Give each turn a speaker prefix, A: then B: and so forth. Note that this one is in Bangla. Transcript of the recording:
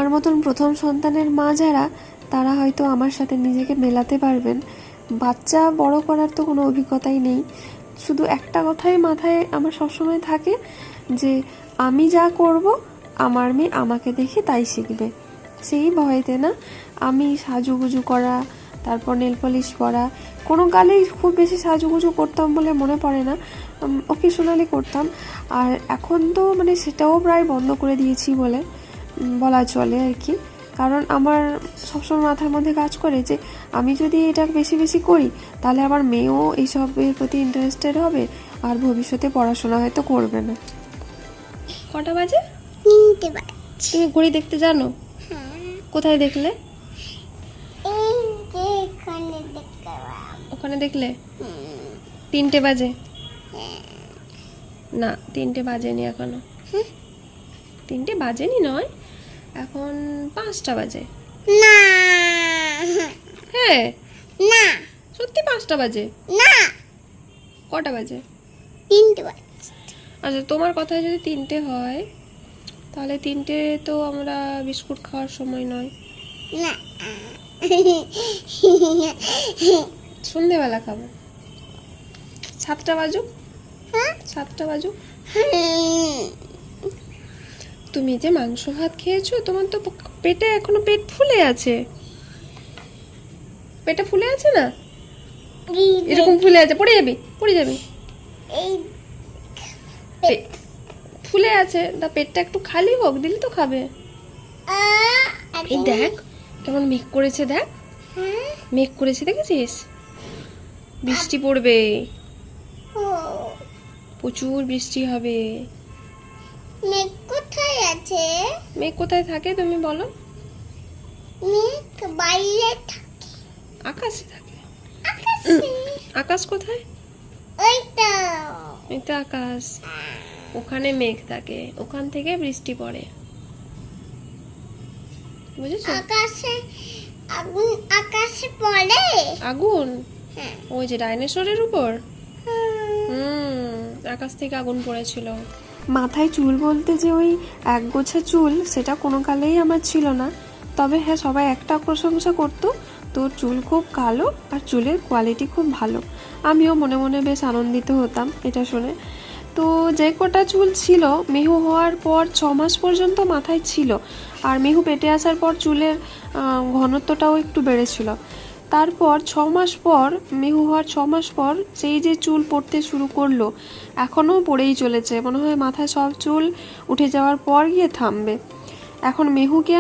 A: আমার মতন প্রথম সন্তানের মা যারা, তারা হয়তো আমার সাথে নিজেকে মেলাতে পারবেন। বাচ্চা বড় করার তো কোনো অভিজ্ঞতাই নেই, শুধু একটা কথাই মাথায় আমার সবসময় থাকে যে আমি যা করব আমার মেয়ে আমাকে দেখে তাই শিখবে। সেই ভয়েতে না আমি সাজুগুজু করা, তারপর নেল পলিশ পরা, কোনো কালেই খুব বেশি সাজুগুজু করতাম বলে মনে পড়ে না, অকেশনালি করতাম। আর এখন তো মানে সেটাও প্রায় বন্ধ করে দিয়েছি বলে বলা চলে আর কি। কারণ আমার সবসময় মাথার মধ্যে কাজ করে যে আমি যদি এটা বেশি বেশি করি তাহলে আমার মেয়েও এইসবের প্রতি ইন্টারেস্টেড হবে, আর ভবিষ্যতে পড়াশোনা হয়তো করবে না। কটা বাজে?
B: 3টে বাজে।
A: তুমি ঘড়ি দেখতে জানো? কোথায় দেখলে? ওখানে দেখলে 3টে বাজে? না 3টে বাজেনি এখনো। 3টে বাজেনি নয়, এখন 5টা বাজে।
B: না
A: হ্যাঁ
B: না
A: সত্যি 5টা বাজে?
B: না
A: কটা বাজে?
B: 3টে বাজে।
A: আচ্ছা তোমার কথায় যদি 3টে হয় তাহলে 3টে তো আমরা বিস্কুট খাওয়ার সময় নয়,
B: না
A: সন্ধেবেলা খাবো। 7টা বাজুক, 7টা বাজুক। তুমি যে মাংস ভাত খেয়েছো, তোমার তো পেটে এখনো পেট ফুলে আছে। পেটে ফুলে আছে না? এরকম ফুলে আছে, পড়ে যাবি পড়ে যাবি। ফুলে আছে, তা পেটটা একটু খালি হোক, দিলে তো খাবে। এই দেখ কেমন মেঘ করেছে, দেখ মেঘ করেছে, দেখেছিস? বৃষ্টি পড়বে, প্রচুর বৃষ্টি হবে।
B: মেঘ কোথায় আছে?
A: মেঘ কোথায় থাকে তুমি বলো?
B: মেঘ বাইরে থাকে,
A: আকাশে থাকে।
B: আকাশে।
A: আকাশ কোথায়?
B: ওই তো
A: এই তো আকাশ, ওখানে মেঘ থাকে, ওখান থেকে বৃষ্টি পড়ে, বুঝেছো?
B: আকাশে আগুন, আকাশে পড়ে
A: আগুন?
B: হ্যাঁ।
A: ওই যে ডাইনোসরের উপর আকাশ থেকে আগুন পড়েছিল। মাথায় চুল বলতে যে ওই একগোছা চুল, সেটা কোনো কালেই আমার ছিল না। তবে হ্যাঁ, সবাই একটা প্রশংসা করতো, তোর চুল খুব কালো আর চুলের কোয়ালিটি খুব ভালো। আমিও মনে মনে বেশ আনন্দিত হতাম এটা শুনে। তো যে কটা চুল ছিল মেহু হওয়ার পর 6 মাস পর্যন্ত মাথায় ছিল, আর মেহু পেটে আসার পর চুলের ঘনত্বটাও একটু বেড়েছিল। তারপর 6 মাস পর, মেহু হওয়ার 6 মাস পর সেই যে চুল পড়তে শুরু করলো, এখনও পড়েই চলেছে, মনে হয় মাথায় সব চুল উঠে যাওয়ার পর গিয়ে থামবে। এখন মেহুকে